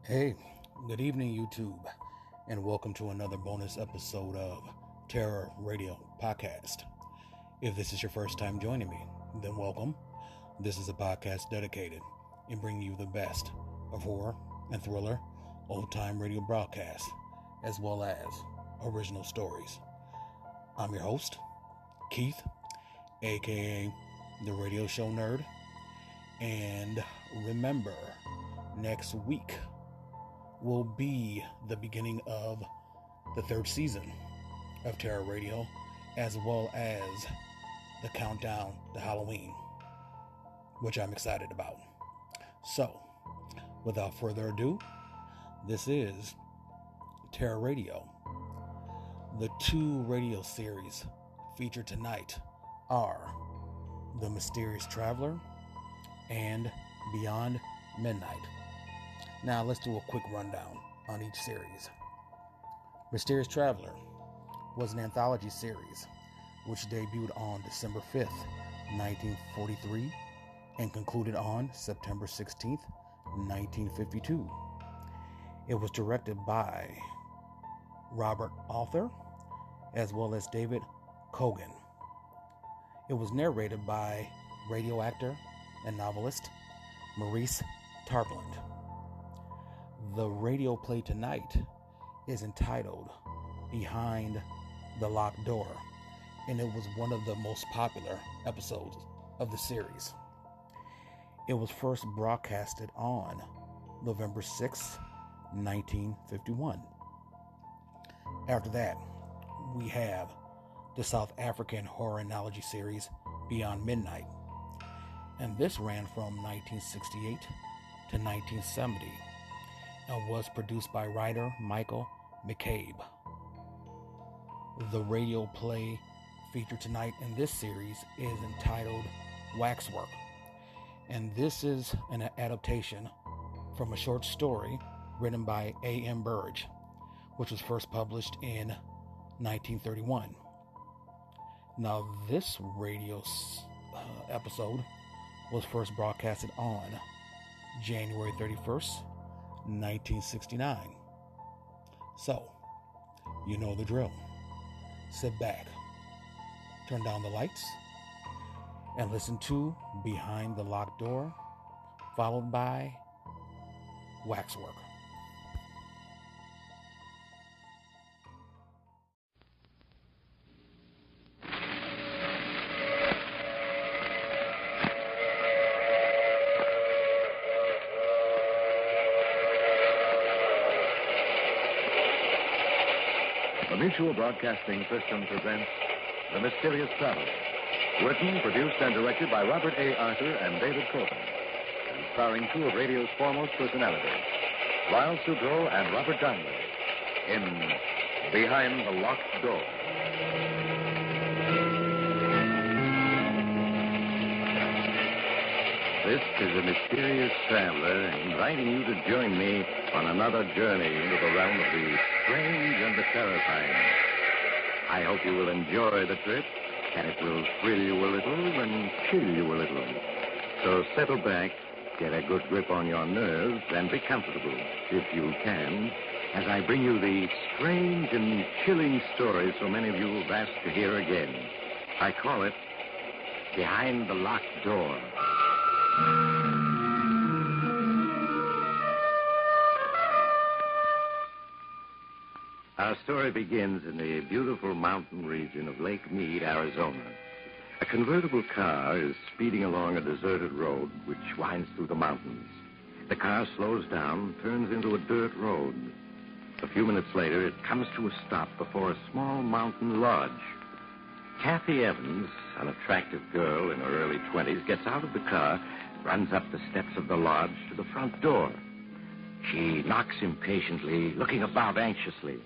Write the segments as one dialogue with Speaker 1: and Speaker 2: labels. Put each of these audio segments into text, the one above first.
Speaker 1: Hey, good evening, YouTube, and welcome to another bonus episode of Terror Radio Podcast. If this is your first time joining me, then welcome. This is a podcast dedicated in bringing you the best of horror and thriller, old-time radio broadcasts, as well as original stories. I'm your host, Keith, aka the Radio Show Nerd, and remember, next week will be the beginning of the third season of Terror Radio, as well as the countdown to Halloween, which I'm excited about. So, without further ado, this is Terror Radio. The two radio series featured tonight are The Mysterious Traveler and Beyond Midnight. Now let's do a quick rundown on each series. Mysterious Traveler was an anthology series which debuted on December 5th, 1943 and concluded on September 16th, 1952. It was directed by Robert Arthur as well as David Cogan. It was narrated by radio actor and novelist Maurice Tarpland. The radio play tonight is entitled Behind the Locked Door, and it was one of the most popular episodes of the series. It was first broadcasted on November 6, 1951. After that, we have the South African horror anthology series Beyond Midnight, and this ran from 1968 to 1970. And was produced by writer Michael McCabe. The radio play featured tonight in this series is entitled Waxwork, and this is an adaptation from a short story written by A.M. Burge, which was first published in 1931. Now, this radio episode was first broadcasted on January 31st, 1969. So, you know the drill. Sit back, turn down the lights, and listen to Behind the Locked Door, followed by Waxwork.
Speaker 2: The Mutual Broadcasting System presents The Mysterious Traveler, written, produced, and directed by Robert A. Arthur and David Cogan, and starring two of radio's foremost personalities, Lyle Sudrow and Robert Donnelly, in Behind the Locked Door. This is a mysterious traveler inviting you to join me on another journey into the realm of the strange and the terrifying. I hope you will enjoy the trip, and it will thrill you a little and chill you a little. So settle back, get a good grip on your nerves, and be comfortable, if you can, as I bring you the strange and chilling stories so many of you have asked to hear again. I call it Behind the Locked Door. Our story begins in the beautiful mountain region of Lake Mead, Arizona. A convertible car is speeding along a deserted road which winds through the mountains. The car slows down, turns into a dirt road. A few minutes later, it comes to a stop before a small mountain lodge. Kathy Evans, an attractive girl in her early 20s, gets out of the car, runs up the steps of the lodge to the front door. She knocks impatiently, looking about anxiously.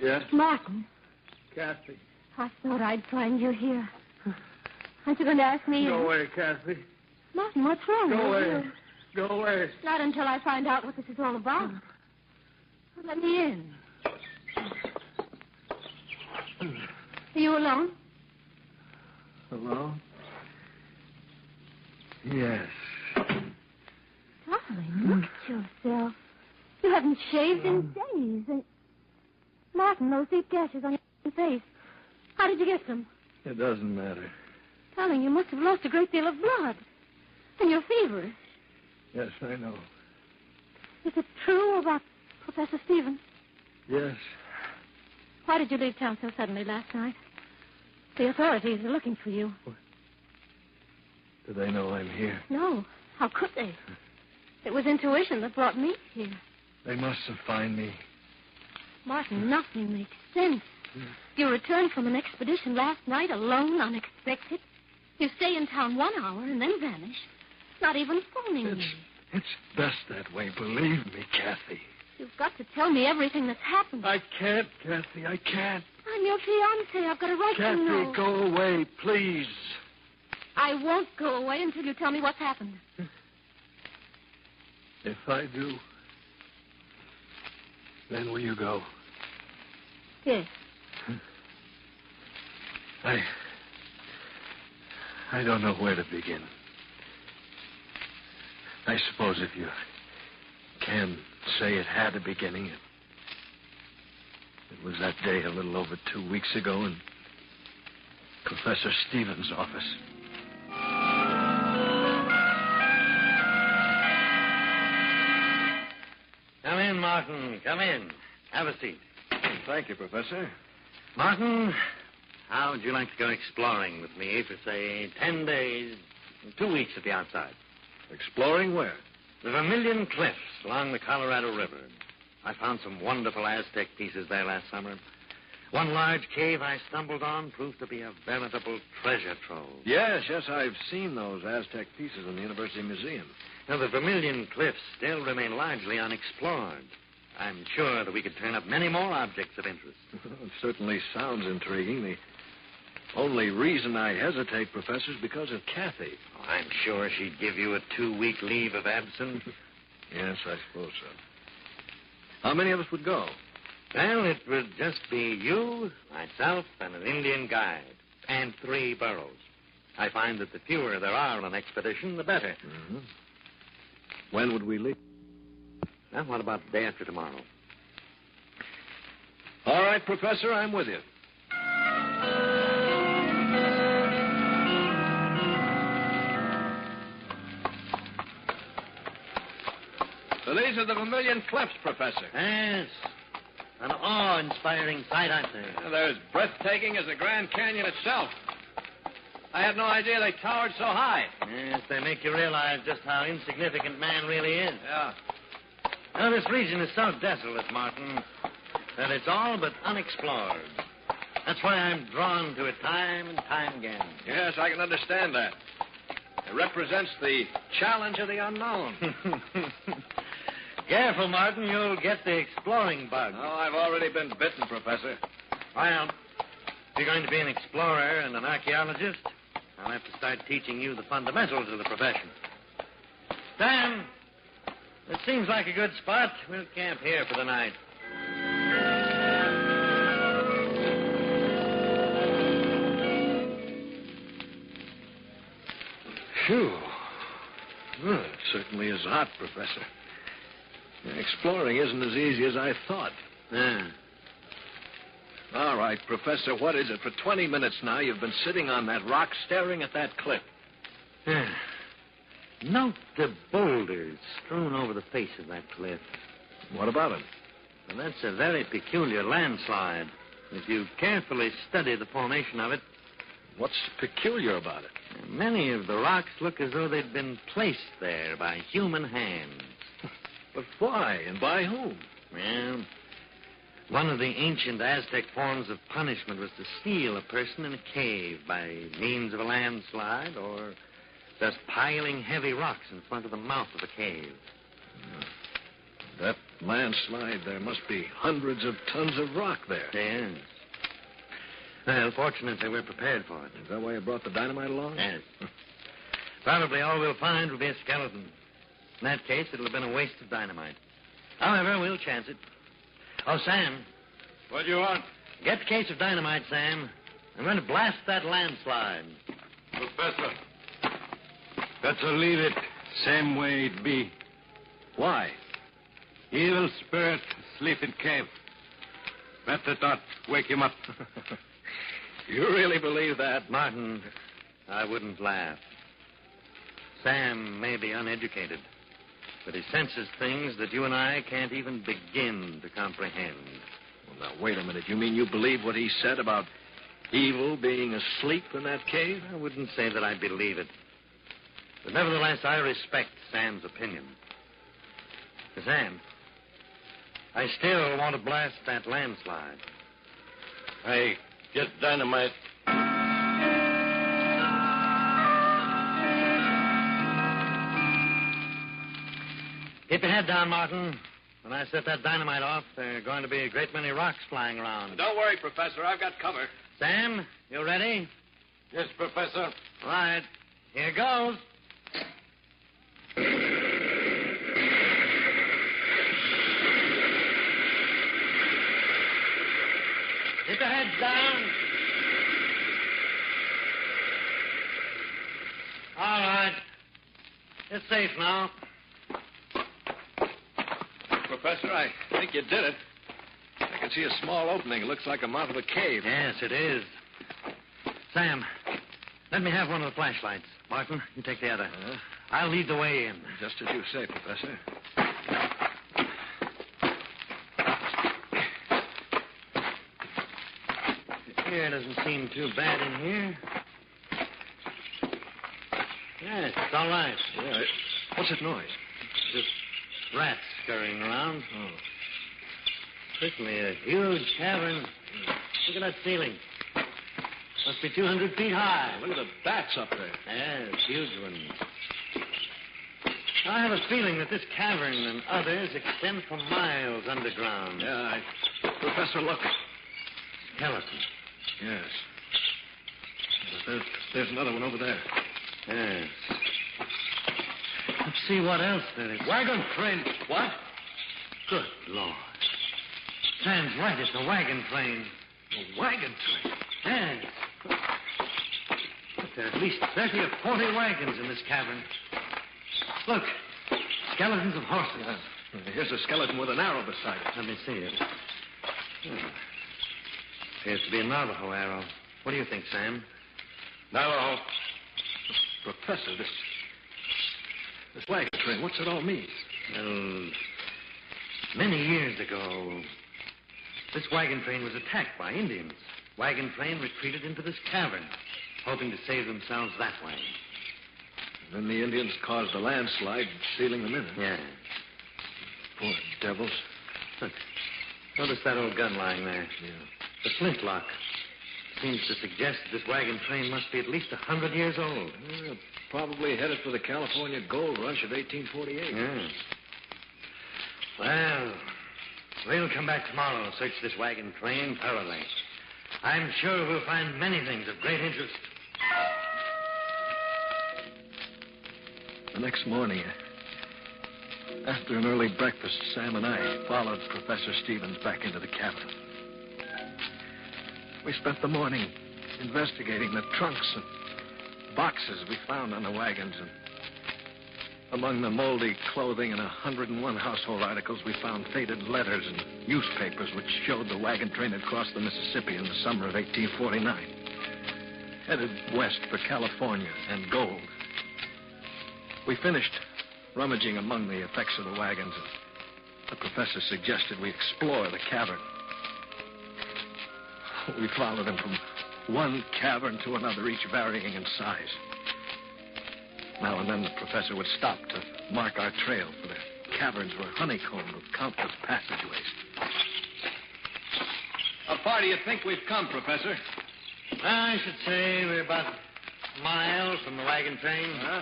Speaker 3: Yes?
Speaker 4: Martin,
Speaker 3: Kathy.
Speaker 4: I thought I'd find you here. Aren't you going to ask me?
Speaker 3: Go away, Kathy.
Speaker 4: Martin, what's wrong?
Speaker 3: Go
Speaker 4: with
Speaker 3: away.
Speaker 4: you?
Speaker 3: Go away.
Speaker 4: Not until I find out what this is all about. Let me in. you alone?
Speaker 3: Alone? Yes.
Speaker 4: Darling, look at yourself. You haven't shaved in days. And Martin, those deep gashes on your face. How did you get them?
Speaker 3: It doesn't matter.
Speaker 4: Darling, you must have lost a great deal of blood. And you're feverish.
Speaker 3: Yes, I know.
Speaker 4: Is it true about Professor Stevens?
Speaker 3: Yes.
Speaker 4: Why did you leave town so suddenly last night? The authorities are looking for you.
Speaker 3: Do they know I'm here?
Speaker 4: No. How could they? It was intuition that brought me here.
Speaker 3: They must have found me.
Speaker 4: Martin, nothing makes sense. You returned from an expedition last night alone, unexpected. You stay in town 1 hour and then vanish. Not even phoning me.
Speaker 3: It's best that way, believe me, Kathy.
Speaker 4: You've got to tell me everything that's happened.
Speaker 3: I can't, Kathy, I can't.
Speaker 4: I'm your fiancée. I've got a right to know.
Speaker 3: Kathy, go away, please.
Speaker 4: I won't go away until you tell me what's happened.
Speaker 3: If I do, then will you go?
Speaker 4: Yes.
Speaker 3: I don't know where to begin. I suppose if you can say it had a beginning, it was that day a little over 2 weeks ago in Professor Stevens' office.
Speaker 2: Come in, Martin. Come in. Have a seat.
Speaker 3: Thank you, Professor.
Speaker 2: Martin, how would you like to go exploring with me for, say, 10 days, 2 weeks at the outside?
Speaker 3: Exploring where?
Speaker 2: The Vermilion Cliffs along the Colorado River. I found some wonderful Aztec pieces there last summer. One large cave I stumbled on proved to be a veritable treasure trove.
Speaker 3: Yes, I've seen those Aztec pieces in the University Museum.
Speaker 2: Now, the Vermilion Cliffs still remain largely unexplored. I'm sure that we could turn up many more objects of interest.
Speaker 3: It certainly sounds intriguing. The only reason I hesitate, Professor, is because of Kathy.
Speaker 2: Oh, I'm sure she'd give you a 2-week leave of absence.
Speaker 3: Yes, I suppose so. How many of us would go?
Speaker 2: Well, it would just be you, myself, and an Indian guide, and 3 burros. I find that the fewer there are on an expedition, the better.
Speaker 3: Mm-hmm. When would we leave?
Speaker 2: Well, what about the day after tomorrow?
Speaker 3: All right, Professor, I'm with you. So these are the Vermilion Cliffs, Professor.
Speaker 2: Yes. An awe-inspiring sight, aren't they?
Speaker 3: They're as breathtaking as the Grand Canyon itself. I had no idea they towered so high.
Speaker 2: Yes, they make you realize just how insignificant man really is.
Speaker 3: Yeah.
Speaker 2: Now, this region is so desolate, Martin, that it's all but unexplored. That's why I'm drawn to it time and time again.
Speaker 3: Yes, I can understand that. It represents the challenge of the unknown.
Speaker 2: Careful, Martin. You'll get the exploring bug.
Speaker 3: Oh, I've already been bitten, Professor.
Speaker 2: Well, if you're going to be an explorer and an archaeologist, I'll have to start teaching you the fundamentals of the profession. Sam, it seems like a good spot. We'll camp here for the night.
Speaker 3: Phew. Well, it certainly is hot, Professor. Exploring isn't as easy as I thought.
Speaker 2: Yeah.
Speaker 3: All right, Professor, what is it? For 20 minutes now, you've been sitting on that rock staring at that cliff.
Speaker 2: Yeah. Note the boulders strewn over the face of that cliff.
Speaker 3: What about it?
Speaker 2: Well, that's a very peculiar landslide. If you carefully study the formation of it,
Speaker 3: What's peculiar about it?
Speaker 2: many of the rocks look as though they'd been placed there by human hands.
Speaker 3: But why and by whom?
Speaker 2: Well, one of the ancient Aztec forms of punishment was to seal a person in a cave by means of a landslide or just piling heavy rocks in front of the mouth of the cave.
Speaker 3: That landslide, there must be hundreds of tons of rock there.
Speaker 2: Yes. Well, fortunately, we're prepared for it.
Speaker 3: Is that why you brought the dynamite along?
Speaker 2: Yes. Probably all we'll find will be a skeleton. In that case, it'll have been a waste of dynamite. However, we'll chance it. Oh, Sam.
Speaker 3: What do you want?
Speaker 2: Get the case of dynamite, Sam.
Speaker 5: I'm going to blast that landslide.
Speaker 2: Professor, better leave it same way it be.
Speaker 3: Why?
Speaker 2: Evil spirit sleep in cave. Better not wake him up.
Speaker 3: You really believe that?
Speaker 5: Martin, I wouldn't laugh. Sam may be uneducated, but he senses things that you and I can't even begin to comprehend.
Speaker 3: Well, now, wait a minute. You mean you believe what he said about evil being asleep in that cave?
Speaker 5: I wouldn't say that I believe it. But nevertheless, I respect Sam's opinion. Sam, I still want to blast that landslide.
Speaker 2: I get dynamite.
Speaker 5: Keep your head down, Martin. When I set that dynamite off, there are going to be a great many rocks flying around.
Speaker 3: Don't worry, Professor. I've got cover.
Speaker 5: Sam, you ready?
Speaker 2: Yes, Professor.
Speaker 5: All right. Here goes. Keep your heads down. All right. It's safe now.
Speaker 3: Professor, I think you did it. I can see a small opening. It looks like the mouth of a cave.
Speaker 5: Yes, it is. Sam, let me have one of the flashlights. Martin, you take the other. I'll lead the way in.
Speaker 3: Just as you say, Professor.
Speaker 5: Here doesn't seem too bad in here. Yes, it's all right.
Speaker 3: Yeah, what's that noise?
Speaker 5: Just rats scurrying around.
Speaker 3: Oh.
Speaker 5: Certainly a huge cavern. Look at that ceiling. Must be 200 feet high.
Speaker 3: Look at the bats up there.
Speaker 5: Yes, huge ones. I have a feeling that this cavern and others extend for miles underground.
Speaker 3: Yeah, Professor, look.
Speaker 5: Skeleton.
Speaker 3: Yes. But there's another one over there.
Speaker 5: Yes. Let's see what else there is.
Speaker 3: Wagon train. What?
Speaker 5: Good Lord. Sam's right. It's a wagon train.
Speaker 3: A wagon train?
Speaker 5: Yes. But there are at least 30 or 40 wagons in this cavern. Look. Skeletons of horses.
Speaker 3: Here's a skeleton with an arrow beside it.
Speaker 5: Let me see it. Oh. Appears to be a Navajo arrow. What do you think, Sam?
Speaker 3: Navajo. Professor, this wagon train, what's it all mean?
Speaker 5: Well, many years ago, this wagon train was attacked by Indians. Wagon train retreated into this cavern, hoping to save themselves that way.
Speaker 3: And then the Indians caused a landslide, sealing them in.
Speaker 5: Yeah.
Speaker 3: Poor devils.
Speaker 5: Look. Notice that old gun lying there.
Speaker 3: Yeah.
Speaker 5: The flintlock. Seems to suggest that this wagon train must be at least 100 years old.
Speaker 3: Yeah, probably headed for the California gold rush of 1848.
Speaker 5: Yeah. Well, we'll come back tomorrow and search this wagon train thoroughly. I'm sure we'll find many things of great interest.
Speaker 3: The next morning, after an early breakfast, Sam and I followed Professor Stevens back into the cabin. We spent the morning investigating the trunks and boxes we found on the wagons. And among the moldy clothing and 101 household articles, we found faded letters and newspapers which showed the wagon train had crossed the Mississippi in the summer of 1849, headed west for California and gold. We finished rummaging among the effects of the wagons, and the professor suggested we explore the cavern. We followed him from one cavern to another, each varying in size. Now and then the professor would stop to mark our trail, for the caverns were honeycombed with countless passageways. How far do you think we've come, Professor?
Speaker 5: I should say we're about a mile from the wagon train.
Speaker 3: Huh?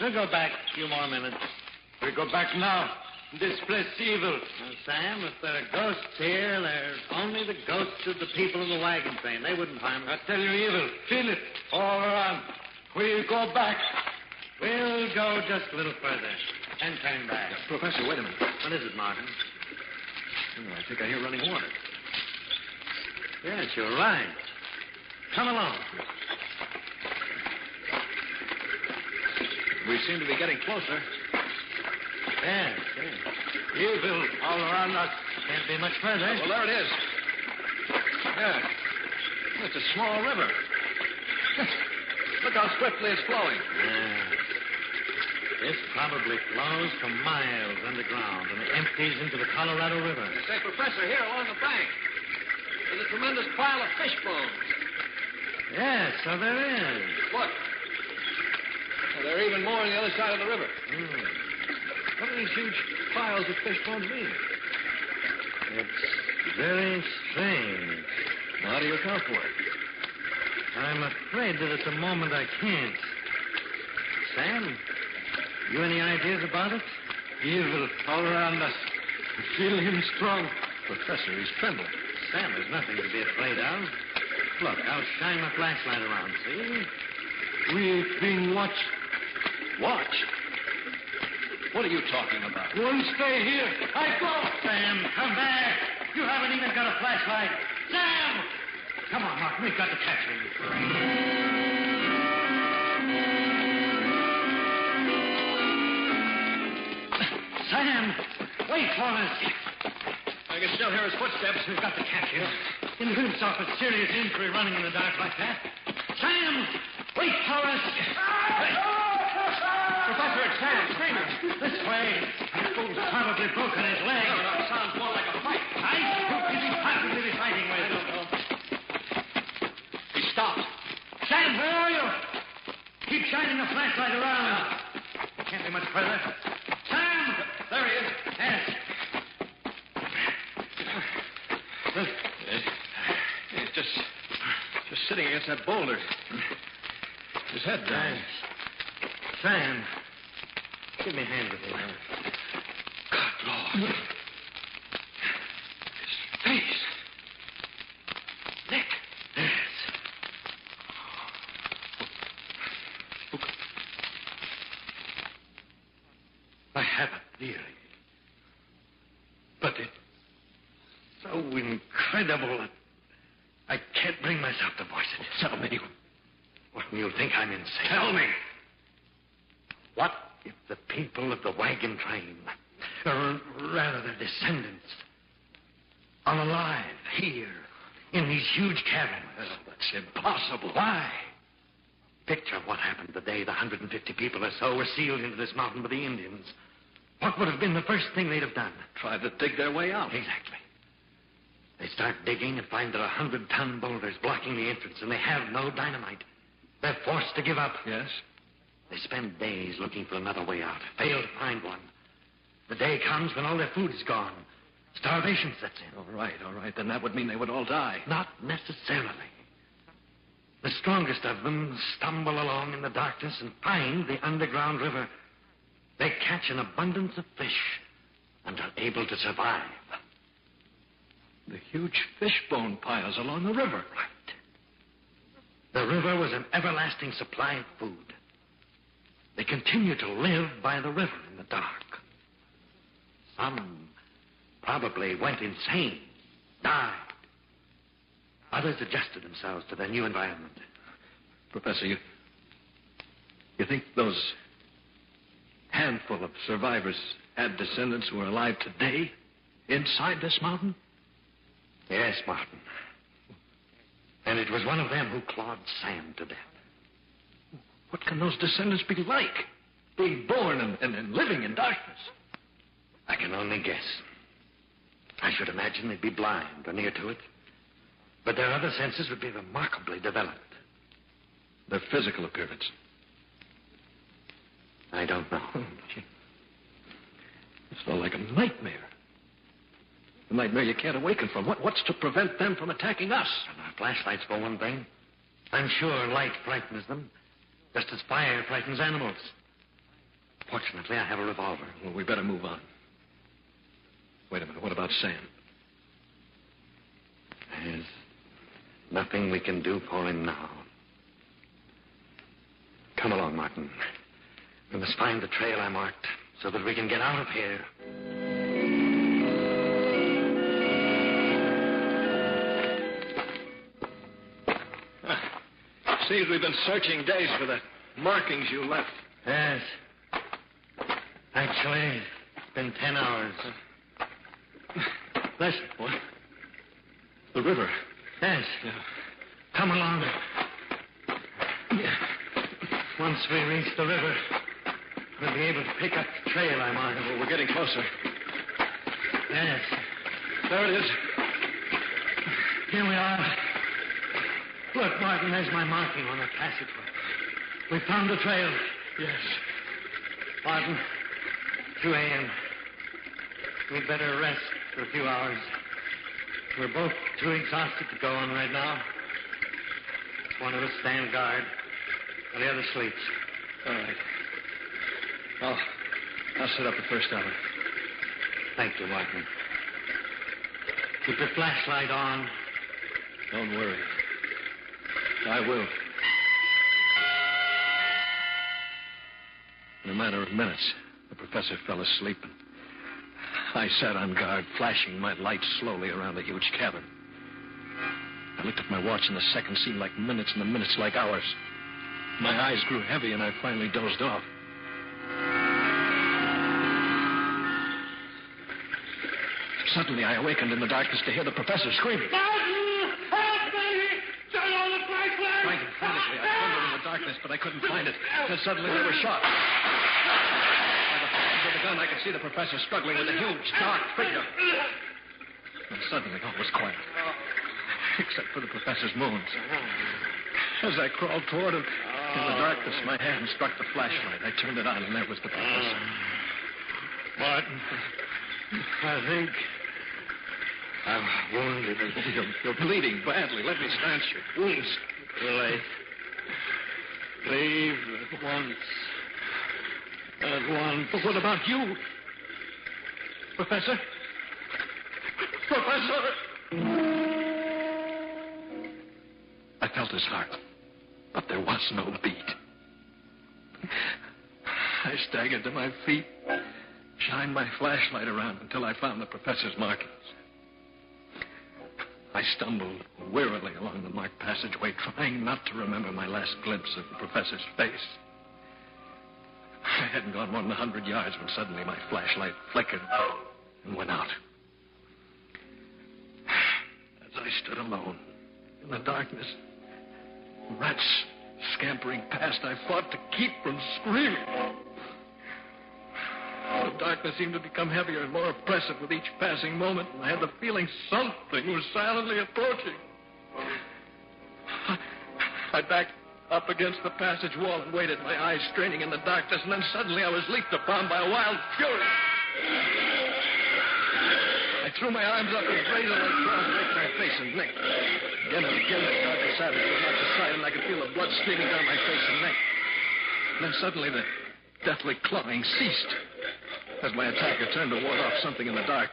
Speaker 5: We'll go back a few more minutes.
Speaker 2: We go back now. This place evil.
Speaker 5: Now, Sam, if there are ghosts here, they're only the ghosts of the people in the wagon train. They wouldn't harm us.
Speaker 2: I tell you, evil. Feel it. All around. We'll go back.
Speaker 5: We'll go just a little further and turn back.
Speaker 3: Professor, wait a minute.
Speaker 5: What is it, Martin?
Speaker 3: I think I hear running water.
Speaker 5: Yes, you're right. Come along.
Speaker 3: We seem to be getting closer.
Speaker 5: Yes. Evil all around us. Can't be much further.
Speaker 3: Well, there it is. Yeah. It's a small river. Look how swiftly it's flowing.
Speaker 5: This probably flows for miles underground and empties into the Colorado River.
Speaker 3: Say, Professor, here along the bank, there's a tremendous pile of fish bones.
Speaker 5: Yes, so there is.
Speaker 3: Look. Well, there are even more on the other side of the river. What do these huge piles of fish bones mean?
Speaker 5: It's very strange.
Speaker 3: How do you account for it?
Speaker 5: I'm afraid that at the moment I can't. Sam, you any ideas about it? Evil all around us. I feel him strong.
Speaker 3: Professor, he's trembling.
Speaker 5: Sam, there's nothing to be afraid of. Look, I'll shine my flashlight around, see? We've been watched.
Speaker 3: Watched? What are you talking about?
Speaker 5: We'll stay here. I go. Sam, come back. You haven't even got a flashlight. Sam! Come on, Martin. We've got to catch him. Sam! Wait for us.
Speaker 3: I can still hear his footsteps.
Speaker 5: We've got to catch him. In glimpse off a serious injury running in the dark like that. Sam! Wait for us. Professor, it's Sam. Screaming. This way. That fool's probably broken his leg.
Speaker 3: No, it sounds more like a fight.
Speaker 5: Who could he possibly be fighting with?
Speaker 3: I don't know. He stopped.
Speaker 5: Sam, where are you? Keep shining the flashlight around. Can't be much further. Sam!
Speaker 3: There he is.
Speaker 5: Yes.
Speaker 3: He's just sitting against that boulder. His head down.
Speaker 5: Sam, give me a hand with him.
Speaker 3: Good Lord. His face. Nick.
Speaker 5: Yes. I have a theory. But it's so incredible that I can't bring myself to voice it.
Speaker 3: Tell me.
Speaker 5: Well, you'll think I'm insane.
Speaker 3: Tell me.
Speaker 5: What if the people of the wagon train, or rather their descendants, are alive here in these huge caverns?
Speaker 3: Well, that's impossible.
Speaker 5: Why? Picture what happened the day the 150 people or so were sealed into this mountain by the Indians. What would have been the first thing they'd have done?
Speaker 3: Tried to dig their way out.
Speaker 5: Exactly. They start digging and find there are 100-ton boulders blocking the entrance, and they have no dynamite. They're forced to give up.
Speaker 3: Yes?
Speaker 5: They spend days looking for another way out, fail to find one. The day comes when all their food is gone. Starvation sets in.
Speaker 3: All right. Then that would mean they would all die.
Speaker 5: Not necessarily. The strongest of them stumble along in the darkness and find the underground river. They catch an abundance of fish and are able to survive.
Speaker 3: The huge fish bone piles along the river.
Speaker 5: Right. The river was an everlasting supply of food. They continue to live by the river in the dark. Some probably went insane, died. Others adjusted themselves to their new environment.
Speaker 3: Professor, you think those handful of survivors had descendants who are alive today inside this mountain?
Speaker 5: Yes, Martin. And it was one of them who clawed Sam to death.
Speaker 3: What can those descendants be like? Being born and living in darkness.
Speaker 5: I can only guess. I should imagine they'd be blind or near to it. But their other senses would be remarkably developed.
Speaker 3: Their physical appearance.
Speaker 5: I don't know.
Speaker 3: It's all like a nightmare. A nightmare you can't awaken from. What's to prevent them from attacking us?
Speaker 5: Our flashlights, for one thing. I'm sure light frightens them, just as fire frightens animals. Fortunately, I have a revolver.
Speaker 3: Well, we better move on. Wait a minute. What about Sam?
Speaker 5: There's nothing we can do for him now. Come along, Martin. We must find the trail I marked so that we can get out of here.
Speaker 3: seems we've been searching days for the markings you left.
Speaker 5: Yes. Actually, it's been 10 hours. Listen.
Speaker 3: What? The river.
Speaker 5: Yes.
Speaker 3: Yeah.
Speaker 5: Come along. Once we reach the river, we'll be able to pick up the trail I'm on.
Speaker 3: Well, we're getting closer.
Speaker 5: Yes.
Speaker 3: There it is.
Speaker 5: Here we are. Look, Martin, there's my marking on the passageway. We found the trail.
Speaker 3: Yes.
Speaker 5: Martin, 2 a.m. We'd better rest for a few hours. We're both too exhausted to go on right now. One of us stand guard, and the other sleeps.
Speaker 3: All right. I'll set up the first hour.
Speaker 5: Thank you, Martin. Keep your flashlight on.
Speaker 3: Don't worry. I will. In a matter of minutes, the professor fell asleep, and I sat on guard, flashing my light slowly around the huge cabin. I looked at my watch, and the seconds seemed like minutes, and the minutes like hours. My eyes grew heavy, and I finally dozed off. Suddenly, I awakened in the darkness to hear the professor screaming.
Speaker 6: Martin! Help me! Turn on the flashlight!
Speaker 3: Frightened frantically, I trembled in the darkness, but I couldn't find it. Then suddenly, there was shot. By the flash of the gun, I could see the professor struggling with a huge, dark figure. And suddenly, all was quiet, except for the professor's moans. As I crawled toward him, in the darkness, my hand struck the flashlight. I turned it on, and there was the professor.
Speaker 5: Martin, I think I'm wounded.
Speaker 3: You're bleeding badly. Let me stanch your wounds.
Speaker 5: Too late. Leave at once. At once.
Speaker 3: But what about you? Professor? Professor! I felt his heart, but there was no beat. I staggered to my feet, shined my flashlight around until I found the professor's markings. I stumbled wearily along the marked passageway, trying not to remember my last glimpse of the professor's face. I hadn't gone more than 100 yards when suddenly my flashlight flickered and went out. As I stood alone in the darkness, rats scampering past, I fought to keep from screaming. The darkness seemed to become heavier and more oppressive with each passing moment, and I had the feeling something was silently approaching. I backed up against the passage wall and waited, my eyes straining in the darkness, and then suddenly I was leaped upon by a wild fury. I threw my arms up and razor-like claws raked my face and neck. Again and again, the darker savage was knocked aside, and I could feel the blood streaming down my face and neck. And then suddenly the deathly clawing ceased as my attacker turned to ward off something in the dark.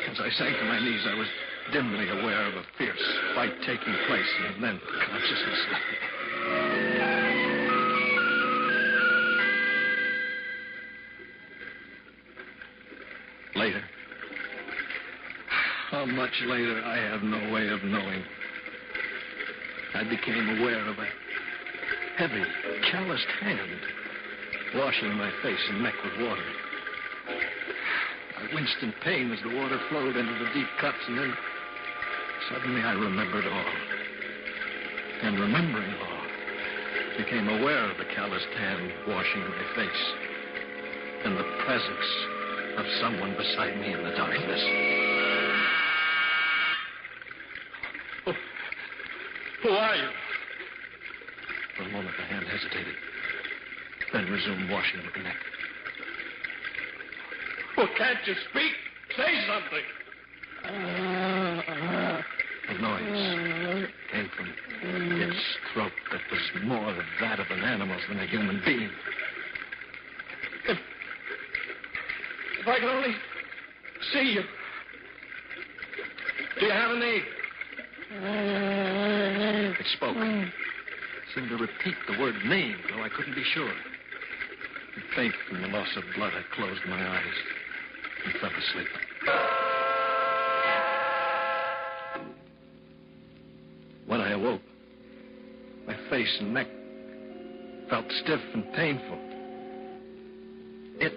Speaker 3: As I sank to my knees, I was dimly aware of a fierce fight taking place, and then consciousness left me. Later. How much later, I have no way of knowing. I became aware of a heavy, calloused hand washing my face and neck with water. I winced in pain as the water flowed into the deep cuts, and then suddenly I remembered all. And remembering all, became aware of the calloused hand washing my face and the presence of someone beside me in the darkness.
Speaker 6: Who are you?
Speaker 3: For a moment, the hand hesitated, then resumed washing my neck.
Speaker 6: Well, can't you speak? Say something.
Speaker 3: A noise came from its throat that was more that of an animal's than a human being.
Speaker 6: If I could only see you. Do you have a name?
Speaker 3: It spoke. It seemed to repeat the word name, though I couldn't be sure. Faint from the loss of blood, I closed my eyes and fell asleep. When I awoke, my face and neck felt stiff and painful. It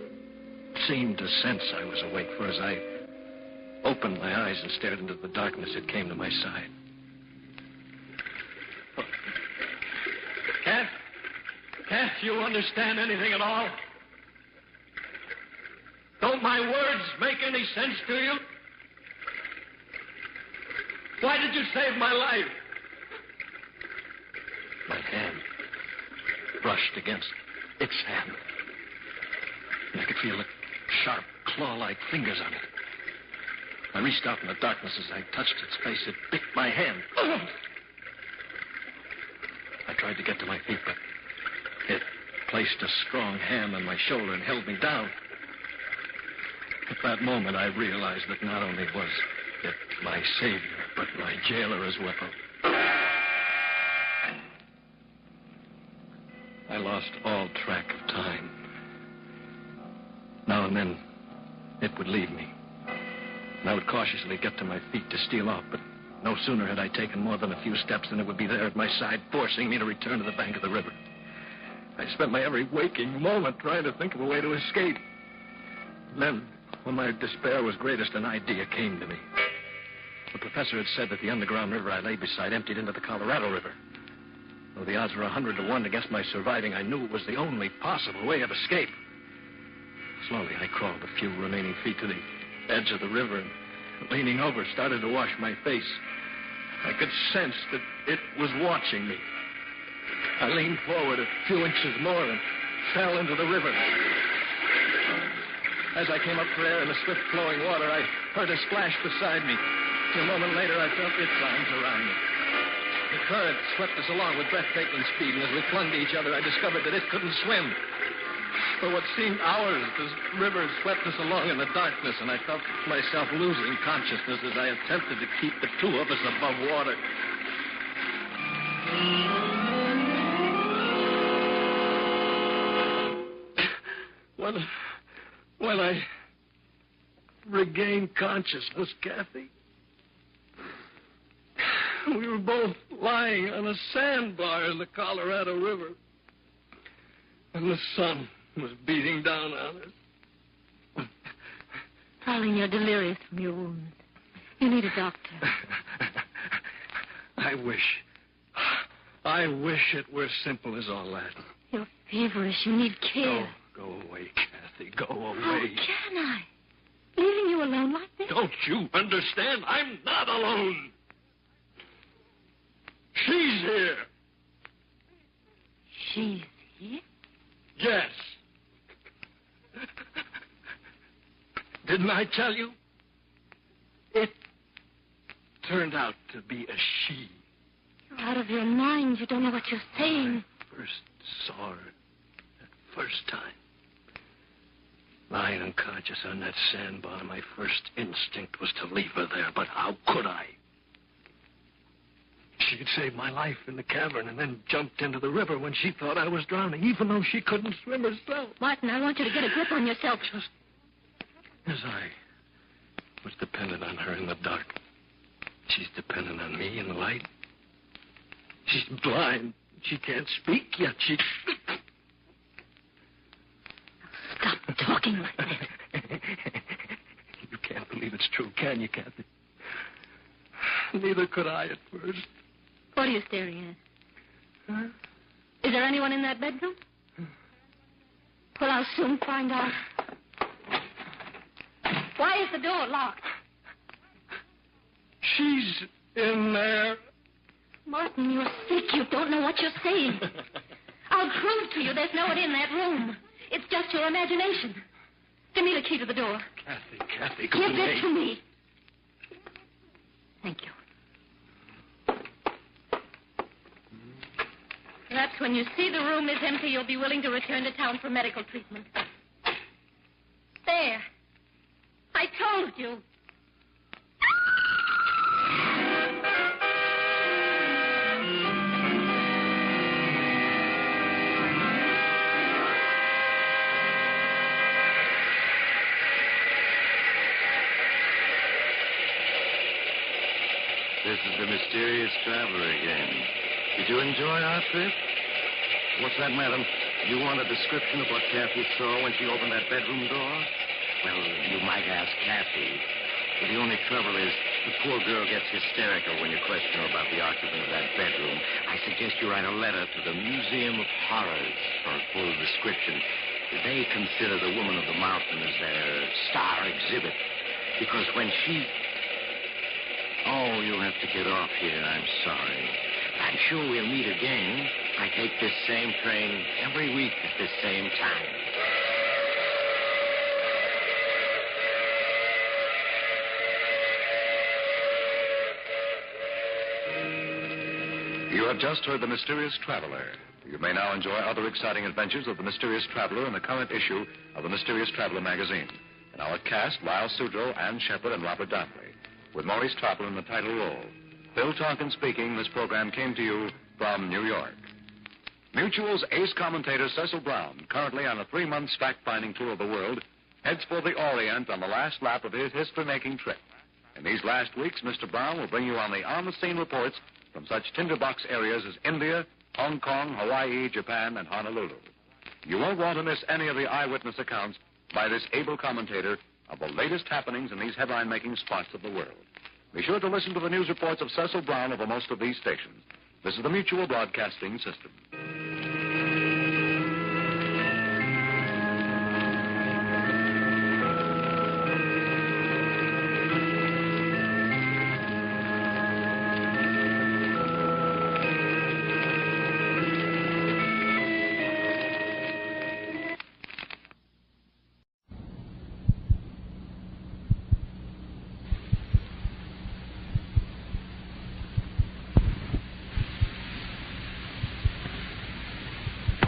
Speaker 3: seemed to sense I was awake, for as I opened my eyes and stared into the darkness, it came to my side. Can't you understand anything at all? Don't my words make any sense to you? Why did you save my life? My hand brushed against its hand. And I could feel the sharp, claw-like fingers on it. I reached out in the darkness. As I touched its face, it bit my hand. I tried to get to my feet, but it placed a strong hand on my shoulder and held me down. At that moment, I realized that not only was it my savior, but my jailer as well. I lost all track of time. Now and then, it would leave me. And I would cautiously get to my feet to steal off, but no sooner had I taken more than a few steps than it would be there at my side, forcing me to return to the bank of the river. I spent my every waking moment trying to think of a way to escape. Then, when my despair was greatest, an idea came to me. The professor had said that the underground river I lay beside emptied into the Colorado River. Though the odds were 100 to 1 against my surviving, I knew it was the only possible way of escape. Slowly, I crawled the few remaining feet to the edge of the river and, leaning over, started to wash my face. I could sense that it was watching me. I leaned forward a few inches more and fell into the river. As I came up for air in the swift flowing water, I heard a splash beside me. A moment later, I felt its arms around me. The current swept us along with breathtaking speed, and as we clung to each other, I discovered that it couldn't swim. For what seemed hours, the river swept us along in the darkness, and I felt myself losing consciousness as I attempted to keep the two of us above water. When I regained consciousness, Kathy, we were both lying on a sandbar in the Colorado River, and the sun was beating down on us.
Speaker 4: Darling, you're delirious from your wounds. You need a doctor.
Speaker 3: I wish it were simple as all that.
Speaker 4: You're feverish. You need care.
Speaker 3: Go away, Kathy. Go away.
Speaker 4: How can I? Leaving you alone like this?
Speaker 3: Don't you understand? I'm not alone. She's here.
Speaker 4: She's here?
Speaker 3: Yes. Didn't I tell you? It turned out to be a she.
Speaker 4: You're out of your mind. You don't know what you're saying.
Speaker 3: I first saw her that first time. Lying unconscious on that sandbar, my first instinct was to leave her there, but how could I? She had saved my life in the cavern and then jumped into the river when she thought I was drowning, even though she couldn't swim herself.
Speaker 4: Martin, I want you to get a grip on yourself.
Speaker 3: Just as I was dependent on her in the dark, she's dependent on me in the light. She's blind. She can't speak, yet she...
Speaker 4: Stop talking like that.
Speaker 3: You can't believe it's true, can you, Kathy? Neither could I at first.
Speaker 4: What are you staring at? Huh? Is there anyone in that bedroom? Well, I'll soon find out. Why is the door locked?
Speaker 3: She's in there.
Speaker 4: Martin, you're sick. You don't know what you're saying. I'll prove to you there's no one in that room. It's just your imagination. Give me the key to the door.
Speaker 3: Kathy,
Speaker 4: Give it to me. Thank you. Perhaps when you see the room is empty, you'll be willing to return to town for medical treatment. There. I told you.
Speaker 2: This is the mysterious traveler again. Did you enjoy our trip? What's that, madam? You want a description of what Kathy saw when she opened that bedroom door? Well, you might ask Kathy. But the only trouble is the poor girl gets hysterical when you question her about the occupant of that bedroom. I suggest you write a letter to the Museum of Horrors for a full description. They consider the Woman of the Mountain as their star exhibit. Because when she... Oh, you'll have to get off here. I'm sorry. I'm sure we'll meet again. I take this same train every week at this same time.
Speaker 7: You have just heard The Mysterious Traveler. You may now enjoy other exciting adventures of The Mysterious Traveler in the current issue of The Mysterious Traveler magazine. In our cast, Lyle Sudrow, Ann Shepard, and Robert Donnelly, with Maurice Traveler in the title role. Bill Tonkin speaking. This program came to you from New York. Mutual's ace commentator Cecil Brown, currently on a 3-month fact-finding tour of the world, heads for the Orient on the last lap of his history-making trip. In these last weeks, Mr. Brown will bring you on-the-scene reports from such tinderbox areas as India, Hong Kong, Hawaii, Japan, and Honolulu. You won't want to miss any of the eyewitness accounts by this able commentator of the latest happenings in these headline-making spots of the world. Be sure to listen to the news reports of Cecil Brown over most of these stations. This is the Mutual Broadcasting System.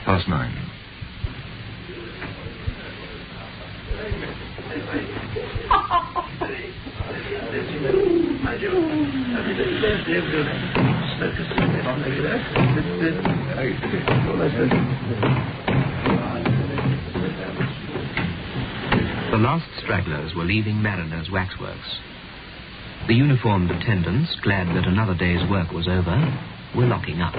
Speaker 8: Past 9.
Speaker 9: The last stragglers were leaving Mariner's Waxworks. The uniformed attendants, glad that another day's work was over, were locking up.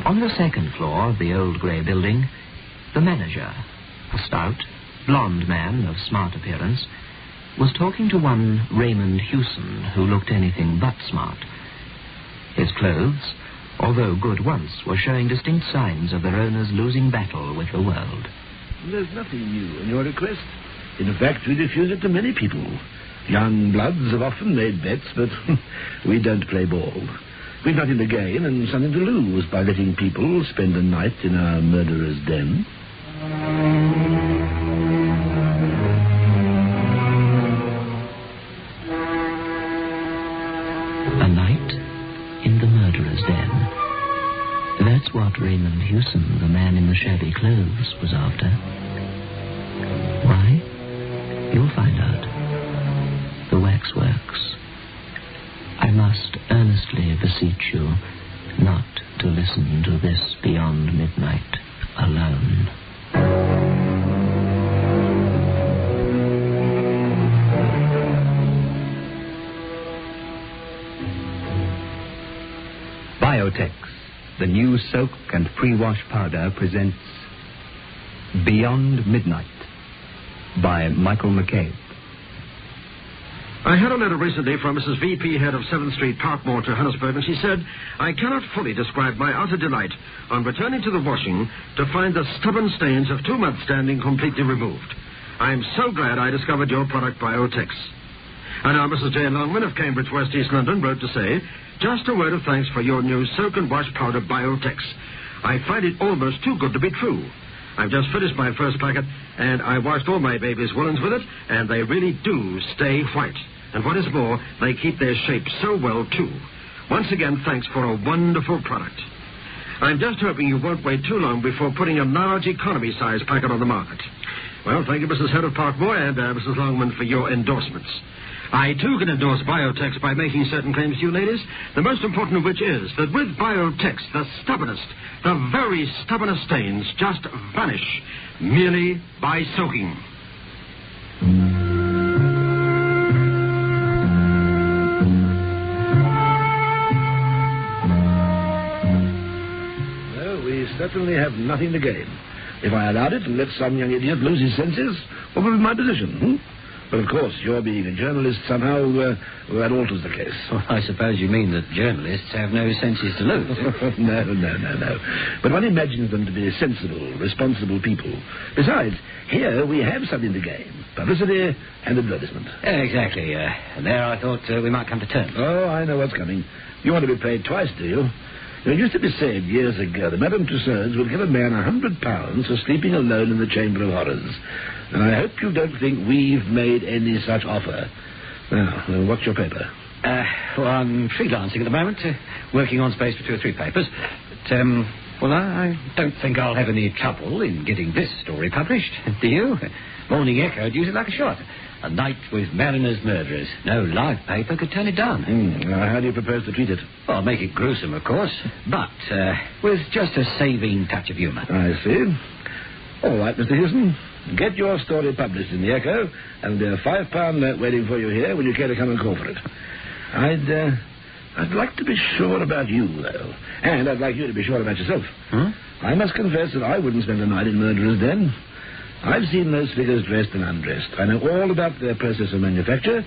Speaker 9: On the second floor of the old grey building, the manager, a stout, blond man of smart appearance, was talking to one Raymond Hewson, who looked anything but smart. His clothes, although good once, were showing distinct signs of their owner's losing battle with the world.
Speaker 10: There's nothing new in your request. In fact, we refuse it to many people. Young bloods have often made bets, but we don't play ball. We've nothing to gain and something to lose by letting people spend a night in our murderer's den.
Speaker 9: A night in the murderer's den. That's what Raymond Hewson, the man in the shabby clothes, was after. Why? You'll find out. The Waxworks. I must earnestly beseech you not to listen to this Beyond Midnight alone.
Speaker 11: Biotex, the new soak and pre-wash powder, presents Beyond Midnight by Michael McCabe.
Speaker 3: I had a letter recently from Mrs. V.P., head of 7th Street, Parkmore, Johannesburg, and she said, I cannot fully describe my utter delight on returning to the washing to find the stubborn stains of 2 months' standing completely removed. I am so glad I discovered your product, Biotex. And now Mrs. J. Longman of Cambridge, West East London, wrote to say, just a word of thanks for your new soak and wash powder, Biotex. I find it almost too good to be true. I've just finished my first packet, and I washed all my baby's woolens with it, and they really do stay white. And what is more, they keep their shape so well, too. Once again, thanks for a wonderful product. I'm just hoping you won't wait too long before putting a large economy-size packet on the market. Well, thank you, Mrs. Head of Parkmore, and Mrs. Longman, for your endorsements. I, too, can endorse Biotex by making certain claims to you, ladies, the most important of which is that with Biotex, the stubbornest, the very stubbornest stains just vanish merely by soaking.
Speaker 10: certainly have nothing to gain. If I allowed it and let some young idiot lose his senses, what would be my position? But, of course, your being a journalist somehow, that alters the case.
Speaker 12: Well, I suppose you mean that journalists have no senses to lose.
Speaker 10: No. But one imagines them to be sensible, responsible people. Besides, here we have something to gain. Publicity and advertisement.
Speaker 12: Exactly. And there I thought we might come to terms.
Speaker 10: Oh, I know what's coming. You want to be paid twice, do you? It used to be said years ago that Madame Tussauds would give a man £100 for sleeping alone in the Chamber of Horrors. And I hope you don't think we've made any such offer. Now, what's your paper?
Speaker 12: Well, I'm freelancing at the moment, working on space for 2 or 3 papers. But, well, I don't think I'll have any trouble in getting this story published. Do you? Morning Echo would use it like a shot. A night with Mariner's murderers. No live paper could turn it down.
Speaker 10: How do you propose to treat it?
Speaker 12: Well, make it gruesome, of course, but with just a saving touch of humour.
Speaker 10: I see. All right, Mr. Houston. Get your story published in the Echo, and there'll be a £5 note waiting for you here when you care to come and call for it. I'd like to be sure about you, though. And I'd like you to be sure about yourself. I must confess that I wouldn't spend a night in Murderer's Den. I've seen those figures dressed and undressed. I know all about their process of manufacture.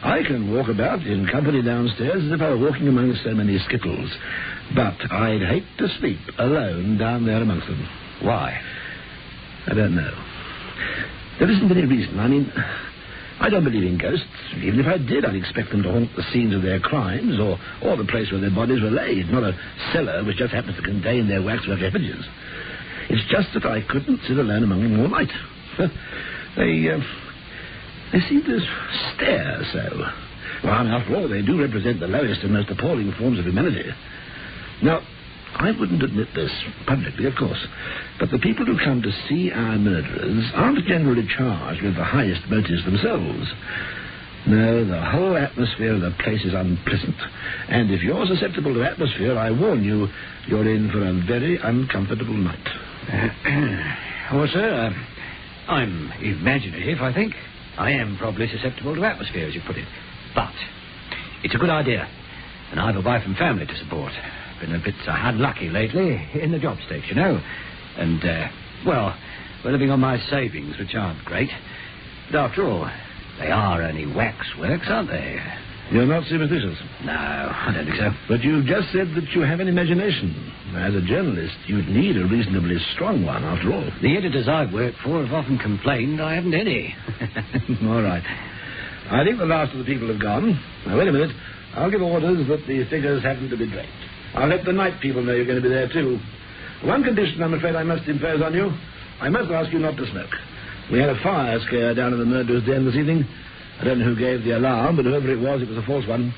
Speaker 10: I can walk about in company downstairs as if I were walking among so many skittles. But I'd hate to sleep alone down there amongst them.
Speaker 12: Why?
Speaker 10: I don't know. There isn't any reason. I mean, I don't believe in ghosts. Even if I did, I'd expect them to haunt the scenes of their crimes or the place where their bodies were laid, not a cellar which just happens to contain their waxwork effigies. It's just that I couldn't sit alone among them all night. They seem to stare so. Well, after all, they do represent the lowest and most appalling forms of humanity. Now, I wouldn't admit this publicly, of course, but the people who come to see our murderers aren't generally charged with the highest motives themselves. No, the whole atmosphere of the place is unpleasant. And if you're susceptible to atmosphere, I warn you, you're in for a very uncomfortable night.
Speaker 12: Well, sir, I'm imaginative, I think. I am probably susceptible to atmosphere, as you put it. But it's a good idea. And I've a wife and family to support. Been a bit unlucky lately in the job stakes, you know. And, well, we're living on my savings, which aren't great. But after all, they are only waxworks, aren't they?
Speaker 10: You're not superstitious?
Speaker 12: No, I don't think so.
Speaker 10: But you've just said that you have an imagination. As a journalist, you'd need a reasonably strong one, after all.
Speaker 12: The editors I've worked for have often complained I haven't any.
Speaker 10: All right. I think the last of the people have gone. Now, wait a minute. I'll give orders that the figures happen to be draped. I'll let the night people know you're going to be there, too. One condition, I'm afraid, I must impose on you. I must ask you not to smoke. We had a fire scare down in the murderer's den this evening. I don't know who gave the alarm, but whoever it was a false one.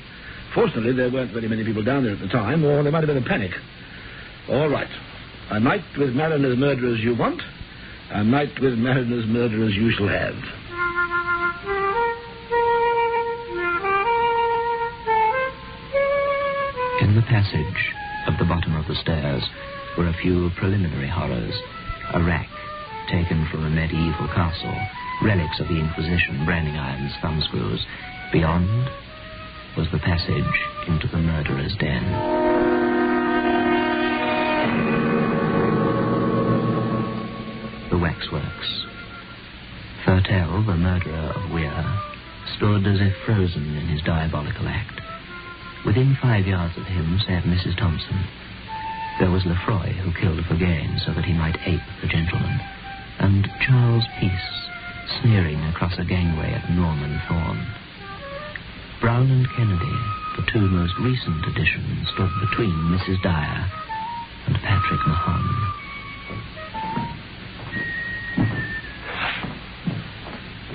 Speaker 10: Fortunately, there weren't very many people down there at the time, or there might have been a panic. All right. A night with Mariner's murderers you want. A night with Mariner's murderers you shall have.
Speaker 9: In the passage at the bottom of the stairs were a few preliminary horrors. A rack taken from a medieval castle, relics of the Inquisition, branding irons, thumbscrews. Beyond was the passage into the murderer's den. The waxworks. Thurtell, the murderer of Weir, stood as if frozen in his diabolical act. Within 5 yards of him sat Mrs. Thompson. There was Lefroy, who killed for gain so that he might ape the gentleman, and Charles Peace, sneering across a gangway at Norman Thorne. Brown and Kennedy, the 2 most recent additions, stood between Mrs. Dyer and Patrick Mahon.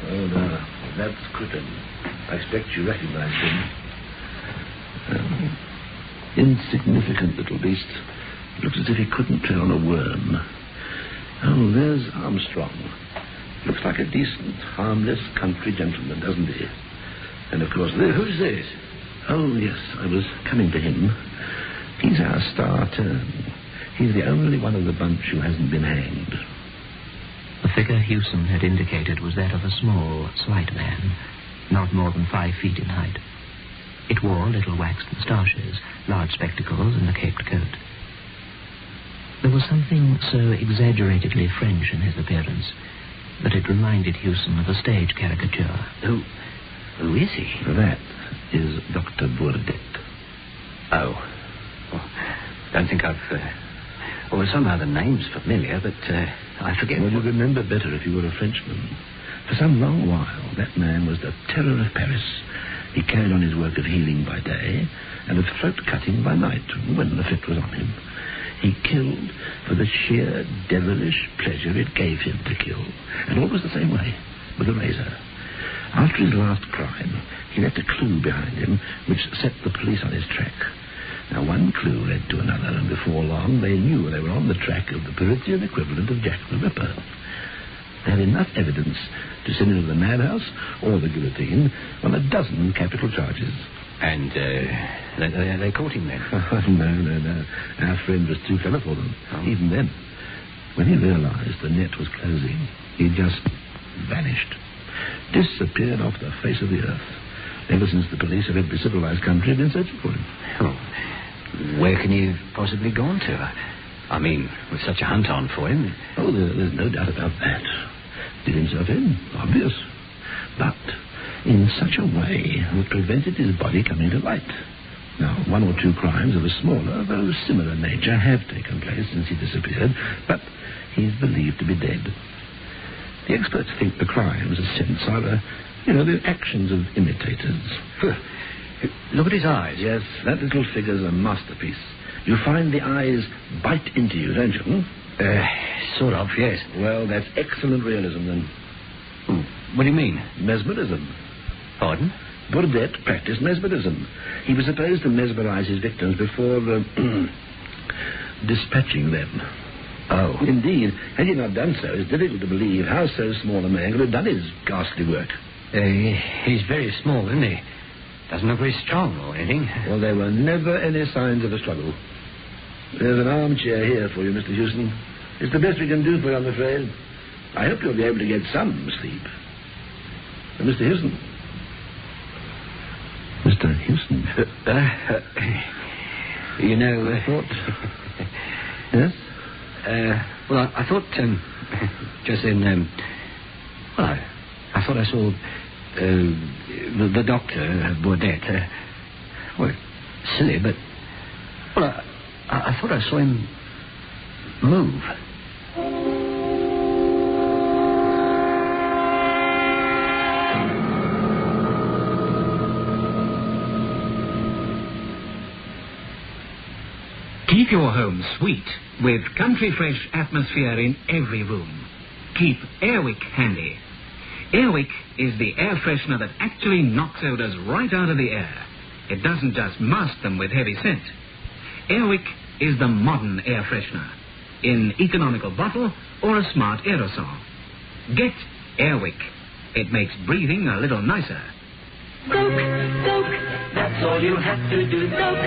Speaker 10: Oh, no, that's Crippen. I expect you recognize him. Insignificant little beast. Looks as if he couldn't tread on a worm. Oh, there's Armstrong. Looks like a decent, harmless country gentleman, doesn't he? And, of course, who's this? Oh, yes, I was coming to him. He's our star turn. He's the only one of the bunch who hasn't been hanged.
Speaker 9: The figure Hewson had indicated was that of a small, slight man, not more than 5 feet in height. It wore little waxed moustaches, large spectacles, and a caped coat. There was something so exaggeratedly French in his appearance that it reminded Hewson of a stage caricature.
Speaker 12: Who is he?
Speaker 10: That is Dr. Bourdet.
Speaker 12: Oh. Well, don't think I've... well, somehow the name's familiar, but I forget...
Speaker 10: Well, you'd remember better if you were a Frenchman. For some long while, that man was the terror of Paris. He carried on his work of healing by day and of throat cutting by night, when the fit was on him. He killed for the sheer devilish pleasure it gave him to kill. And always the same way, with a razor. After his last crime, he left a clue behind him which set the police on his track. Now, one clue led to another, and before long they knew they were on the track of the Parisian equivalent of Jack the Ripper. They had enough evidence to send him to the madhouse or the guillotine on 12 capital charges.
Speaker 12: And they caught him then?
Speaker 10: No. Our friend was too clever for them, even then. When he realized the net was closing, he just vanished. Disappeared off the face of the earth. Ever since the police of every civilized country have been searching for him.
Speaker 12: Oh, where can he have possibly gone to? I mean, with such a hunt on for him.
Speaker 10: Oh, there's no doubt about that. Did himself in, obvious. But in such a way that prevented his body coming to light. Now, 1 or 2 crimes of a smaller, though similar nature have taken place since he disappeared, but he's believed to be dead. The experts think the crimes, in a sense, are, the actions of imitators.
Speaker 12: Look at his eyes.
Speaker 10: Yes, that little figure's a masterpiece. You find the eyes bite into you, don't you?
Speaker 12: Sort of, yes.
Speaker 10: Well, that's excellent realism, then.
Speaker 12: What do you mean?
Speaker 10: Mesmerism.
Speaker 12: Pardon?
Speaker 10: Bourdet practiced mesmerism. He was supposed to mesmerize his victims before dispatching them.
Speaker 12: Oh.
Speaker 10: Indeed, had he not done so, it's difficult to believe how so small a man could have done his ghastly work.
Speaker 12: He's very small, isn't he? Doesn't look very strong or anything.
Speaker 10: Well, there were never any signs of a struggle. There's an armchair here for you, Mr. Hewson. It's the best we can do for you, I'm afraid. I hope you'll be able to get some sleep. Mr. Hewson. Mr. Hewson.
Speaker 12: You know...
Speaker 10: I thought... Yes?
Speaker 12: Well, I thought, just then, I thought I saw, the doctor, Bourdet, well, silly, but, well, I thought I saw him move.
Speaker 13: Keep your home sweet with country fresh atmosphere in every room. Keep Airwick handy. Airwick is the air freshener that actually knocks odors right out of the air. It doesn't just mask them with heavy scent. Airwick is the modern air freshener in economical bottle or a smart aerosol. Get Airwick. It makes breathing a little nicer.
Speaker 14: Soak, soak, that's all you have to do. Soak,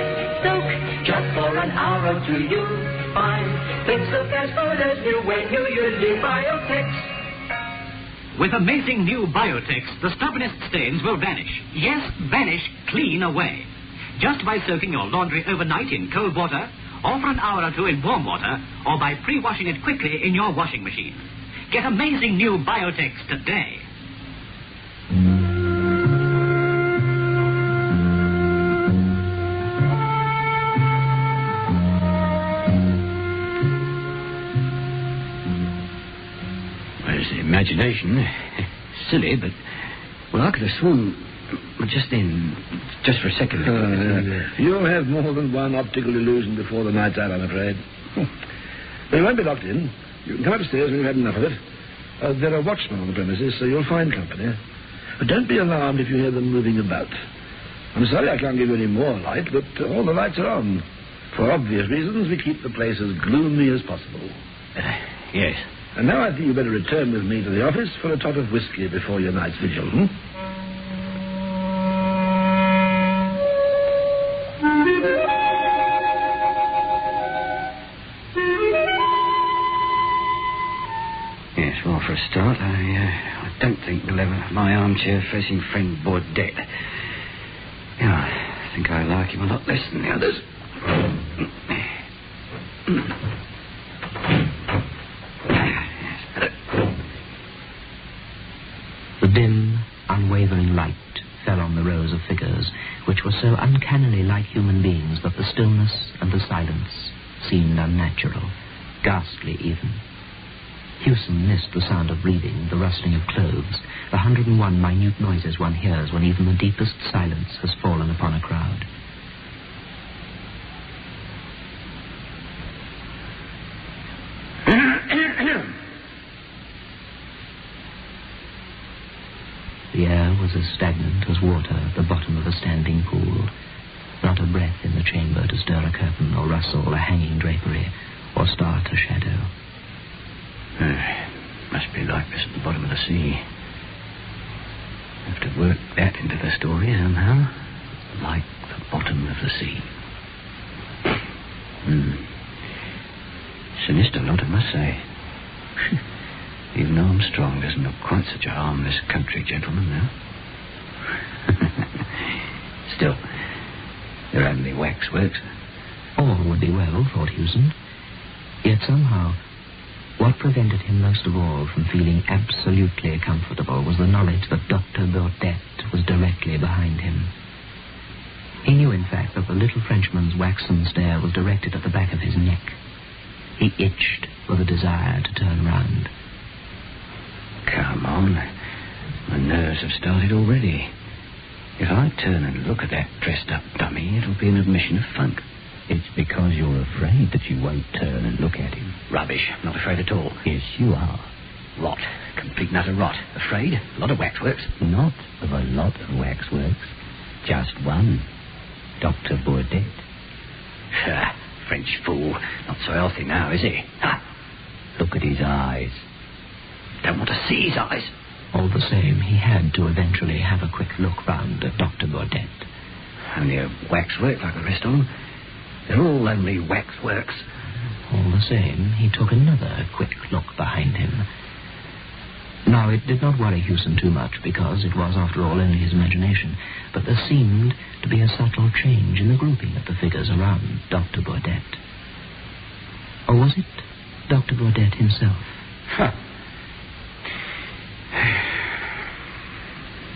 Speaker 14: soak, just for an hour or two you'll find things look as good as new when you use the Biotex.
Speaker 13: With amazing new Biotex, the stubbornest stains will vanish. Yes, vanish clean away. Just by soaking your laundry overnight in cold water, or for an hour or two in warm water, or by pre-washing it quickly in your washing machine. Get amazing new Biotex today.
Speaker 12: Imagination. Silly, but... Well, I could have sworn... Just for a second.
Speaker 10: You'll have more than one optical illusion before the night's out, I'm afraid. But you won't be locked in. You can come upstairs when you've had enough of it. There are watchmen on the premises, so you'll find company. But don't be alarmed if you hear them moving about. I'm sorry I can't give you any more light, but all the lights are on. For obvious reasons, we keep the place as gloomy as possible.
Speaker 12: Yes.
Speaker 10: And now I think you'd better return with me to the office for a tot of whiskey before your night's vigil,
Speaker 12: Yes, well, for a start, I don't think we'll ever have my armchair facing friend Bourdet. Yeah, I think I like him a lot less than the others.
Speaker 9: were so uncannily like human beings that the stillness and the silence seemed unnatural, ghastly even. Hewson missed the sound of breathing, the rustling of clothes, the 101 minute noises one hears when even the deepest silence has fallen upon a crowd. The air was as stagnant as water at the bottom of a standing pool. Not a breath in the chamber to stir a curtain or rustle a hanging drapery or start a shadow.
Speaker 12: Must be like this at the bottom of the sea. Have to work that into the story somehow. Like the bottom of the sea. Sinister lot, I must say. Even Armstrong doesn't look quite such a harmless country gentleman now. Still, they're only waxworks.
Speaker 9: All would be well, thought Hewson. Yet somehow, what prevented him most of all from feeling absolutely comfortable was the knowledge that Dr. Burdett was directly behind him. He knew, in fact, that the little Frenchman's waxen stare was directed at the back of his neck. He itched with a desire to turn round.
Speaker 12: Come on. My nerves have started already. If I turn and look at that dressed-up dummy, it'll be an admission of funk.
Speaker 11: It's because you're afraid that you won't turn and look at him.
Speaker 12: Rubbish. Not afraid at all.
Speaker 11: Yes, you are.
Speaker 12: Rot. Complete and utter rot. Afraid? A lot of waxworks.
Speaker 11: Not of a lot of waxworks. Just one. Dr. Burdett.
Speaker 12: French fool. Not so healthy now, is he?
Speaker 11: Look at his eyes.
Speaker 12: Don't want to see his eyes.
Speaker 9: All the same, he had to eventually have a quick look round at Dr. Burdett.
Speaker 12: Only a waxwork like the rest of them. They're all only waxworks.
Speaker 9: All the same, he took another quick look behind him. Now, it did not worry Hewson too much, because it was, after all, only his imagination. But there seemed to be a subtle change in the grouping of the figures around Dr. Burdett. Or was it Dr. Burdett himself?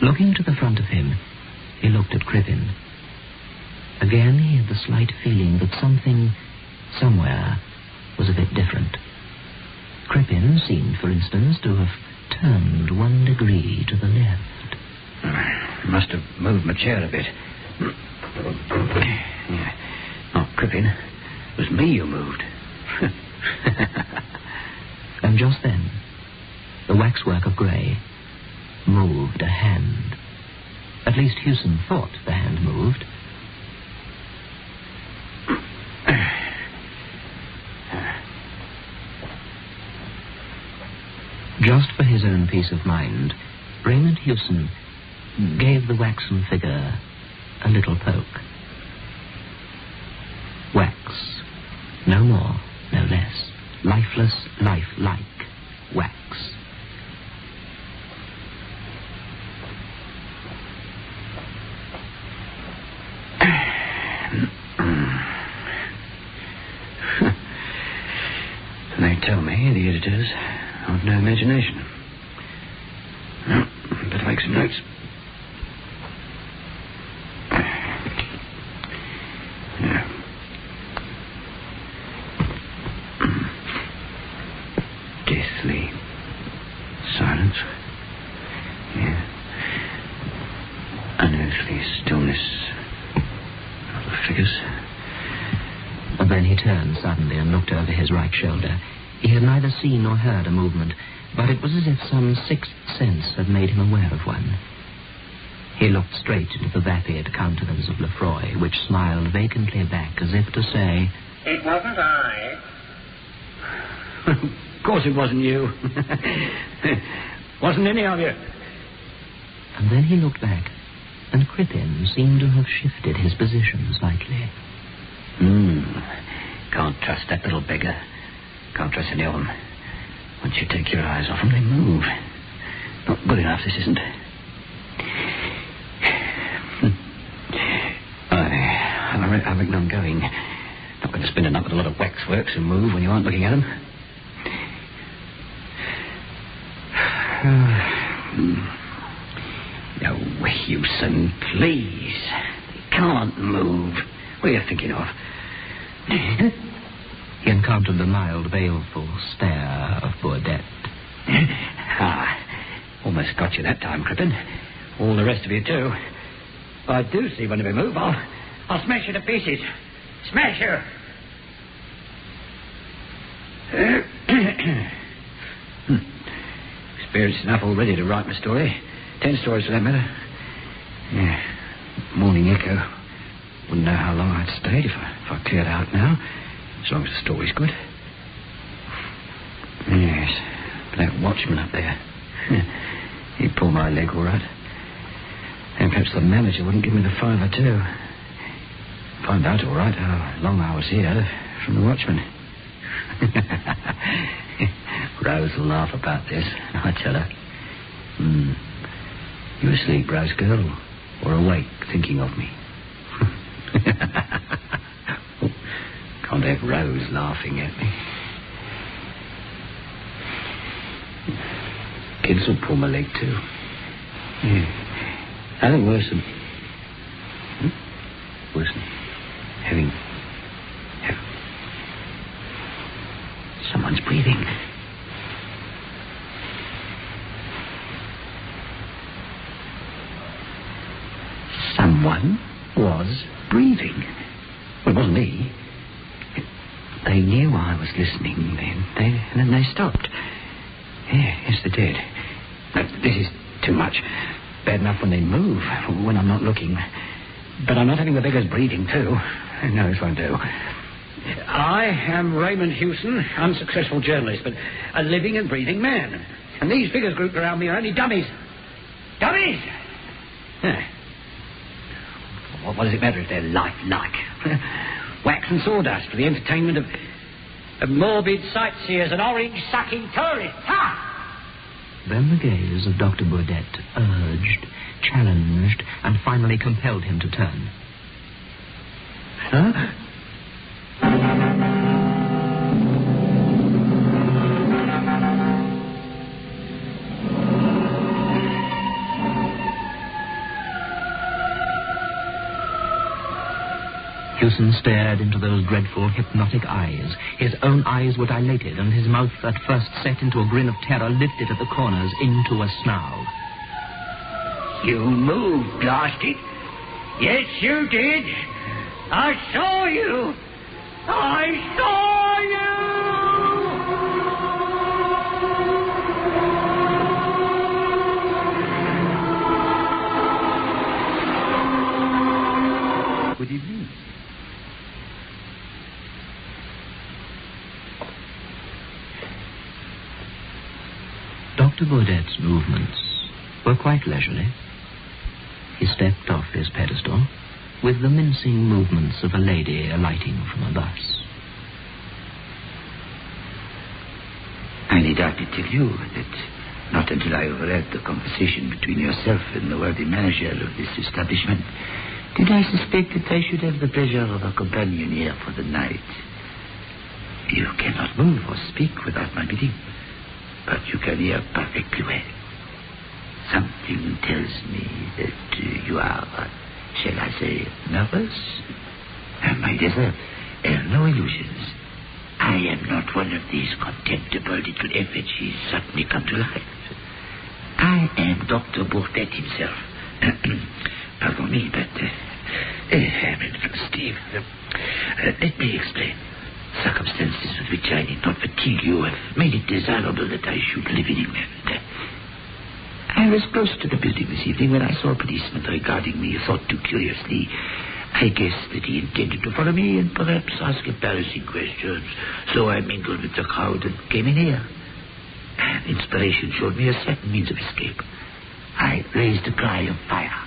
Speaker 9: Looking to the front of him, he looked at Crippen. Again, he had the slight feeling that something, somewhere, was a bit different. Crippen seemed, for instance, to have turned 1 degree to the left.
Speaker 12: Must have moved my chair a bit. Not Crippen. It was me who moved.
Speaker 9: And just then, the waxwork of grey moved a hand. At least Hewson thought the hand moved. Just for his own peace of mind, Raymond Hewson gave the waxen figure a little poke. Wax. No more, no less. Lifeless, lifelike wax.
Speaker 12: They tell me, the editors, I've no imagination. Better make some notes. Deathly silence. Yeah. Unearthly stillness of the figures.
Speaker 9: And then he turned suddenly and looked over his right shoulder. He had neither seen nor heard a movement, but it was as if some sixth sense had made him aware of one. He looked straight into the vapid countenance of Lefroy, which smiled vacantly back as if to say,
Speaker 15: "It wasn't I."
Speaker 12: Of course it wasn't you. Wasn't any of you.
Speaker 9: And then he looked back, and Crippen seemed to have shifted his position slightly.
Speaker 12: Can't trust that little beggar. Can't trust any of them. Once you take your eyes off them, they move. Not good enough, this isn't. I reckon I'm going. Not going to spend a night with a lot of waxworks who move when you aren't looking at them. Oh, Hewson, please. can't move. What are you thinking of?
Speaker 9: He encountered the mild, baleful stare of Burdett.
Speaker 12: Almost got you that time, Crippen. All the rest of you, too. If I do see one of you move, I'll smash you to pieces. Smash you! Experienced enough already to write my story. 10 stories for that matter. Yeah. Morning Echo. Wouldn't know how long I'd stayed if I cleared out now. As long as the story's good. Yes. That watchman up there. He'd pull my leg all right. And perhaps the manager wouldn't give me the $5 or $2. Find out all right how long I was here from the watchman. Rose will laugh about this, I tell her. You asleep, Rose girl, or awake thinking of me? Can't have Rose laughing at me. Kids will pull my leg too. Yeah. Nothing worse than... Worse than having... Someone's breathing. Someone was breathing. Well, it wasn't me. They knew I was listening then. And then they stopped. Yeah, yes, they did. This is too much. Bad enough when they move, when I'm not looking. But I'm not having the beggars breathing, too. No, this won't do. I am Raymond Hewson, unsuccessful journalist, but a living and breathing man. And these figures grouped around me are only dummies. Dummies! Yeah. What does it matter if they're lifelike? Wax and sawdust for the entertainment of morbid sightseers and orange-sucking tourists. Ha!
Speaker 9: Then the gaze of Dr. Burdett urged, challenged, and finally compelled him to turn.
Speaker 12: Huh?
Speaker 9: Hewson stared into those dreadful, hypnotic eyes. His own eyes were dilated, and his mouth, at first set into a grin of terror, lifted at the corners into a snarl.
Speaker 12: You moved, blasted. Yes, you did. I saw you. I saw you.
Speaker 8: Good evening.
Speaker 9: Dr. Burdett's movements were quite leisurely. He stepped off his pedestal with the mincing movements of a lady alighting from a bus.
Speaker 16: I need hardly tell you that not until I overheard the conversation between yourself and the worthy manager of this establishment did I suspect that I should have the pleasure of a companion here for the night. You cannot move or speak without my bidding, but you can hear perfectly well. Something tells me that you are, shall I say, nervous? My dear sir, have no illusions. I am not one of these contemptible little effigies suddenly come to life. I am Dr. Burdett himself. Pardon me, but... Steve, let me explain. Circumstances with which I need not fatigue you have made it desirable that I should live in England. I was close to the building this evening when I saw a policeman regarding me, thought too curiously. I guessed that he intended to follow me and perhaps ask embarrassing questions, so I mingled with the crowd and came in here. Inspiration showed me a certain means of escape. I raised a cry of fire,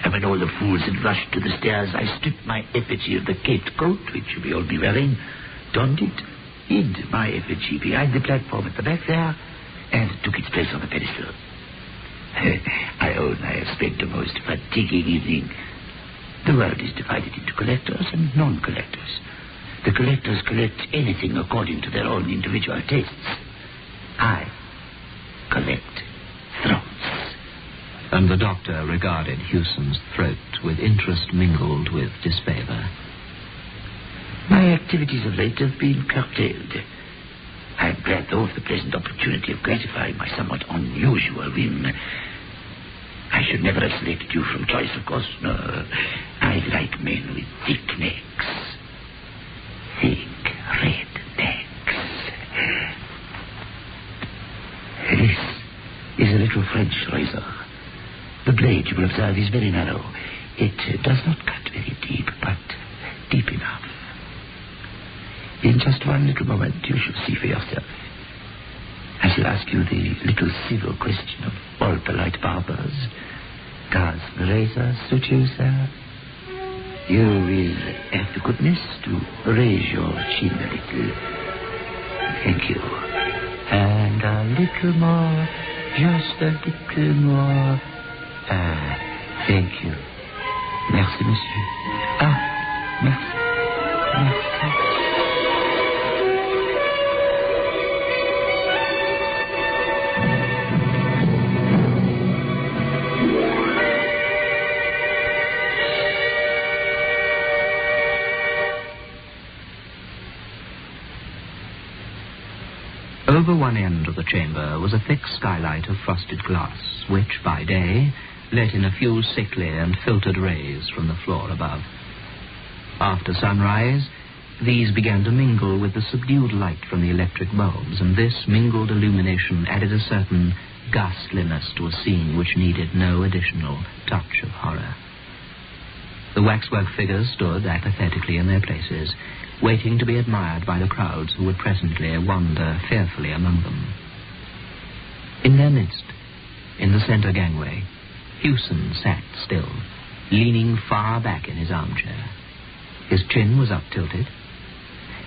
Speaker 16: and when all the fools had rushed to the stairs, I stripped my effigy of the caped coat, which you may all be wearing, donned it, hid my effigy behind the platform at the back there, and took its place on the pedestal. I own I have spent a most fatiguing evening. The world is divided into collectors and non-collectors. The collectors collect anything according to their own individual tastes. I collect throats.
Speaker 9: And the doctor regarded Hewson's throat with interest mingled with disfavor.
Speaker 16: My activities of late have been curtailed. I am glad, though, of the pleasant opportunity of gratifying my somewhat unusual whim. I should never have selected you from choice, of course. No, I like men with thick necks. Thick red necks. This is a little French razor. The blade, you will observe, is very narrow. It does not cut very deep, but deep enough. In just one little moment, you shall see for yourself. I shall ask you the little civil question of all polite barbers. Does the razor suit you, sir? You will have the goodness to raise your chin a little. Thank you. And a little more. Just a little more. Thank you. Merci, monsieur. Merci. Merci.
Speaker 9: Over one end of the chamber was a thick skylight of frosted glass, which, by day, let in a few sickly and filtered rays from the floor above. After sunrise, these began to mingle with the subdued light from the electric bulbs, and this mingled illumination added a certain ghastliness to a scene which needed no additional touch of horror. The waxwork figures stood apathetically in their places, waiting to be admired by the crowds who would presently wander fearfully among them. In their midst, in the center gangway, Hewson sat still, leaning far back in his armchair. His chin was up-tilted,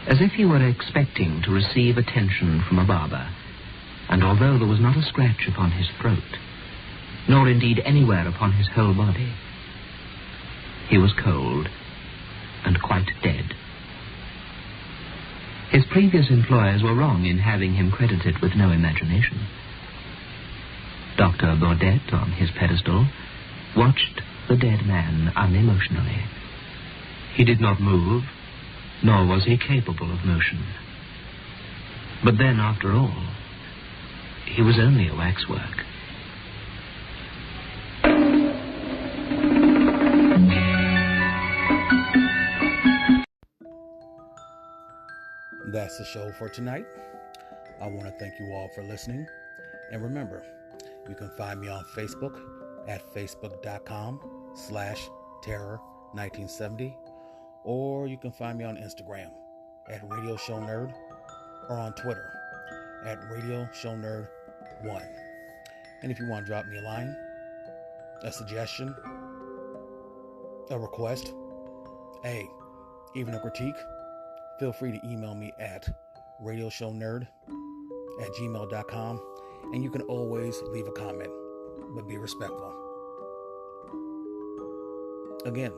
Speaker 9: as if he were expecting to receive attention from a barber, and although there was not a scratch upon his throat, nor indeed anywhere upon his whole body, he was cold and quite dead. His previous employers were wrong in having him credited with no imagination. Dr. Baudet, on his pedestal, watched the dead man unemotionally. He did not move, nor was he capable of motion. But then, after all, he was only a waxwork.
Speaker 1: That's the show for tonight. I want to thank you all for listening. And remember, you can find me on Facebook at facebook.com/terror1970, or you can find me on Instagram at Radio Show Nerd, or on Twitter at Radio Show Nerd 1. And if you want to drop me a line, a suggestion, a request, even a critique, feel free to email me at radioshownerd@gmail.com, and you can always leave a comment, but be respectful. Again,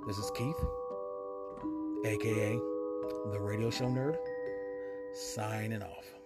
Speaker 1: this is Keith, aka The Radio Show Nerd, signing off.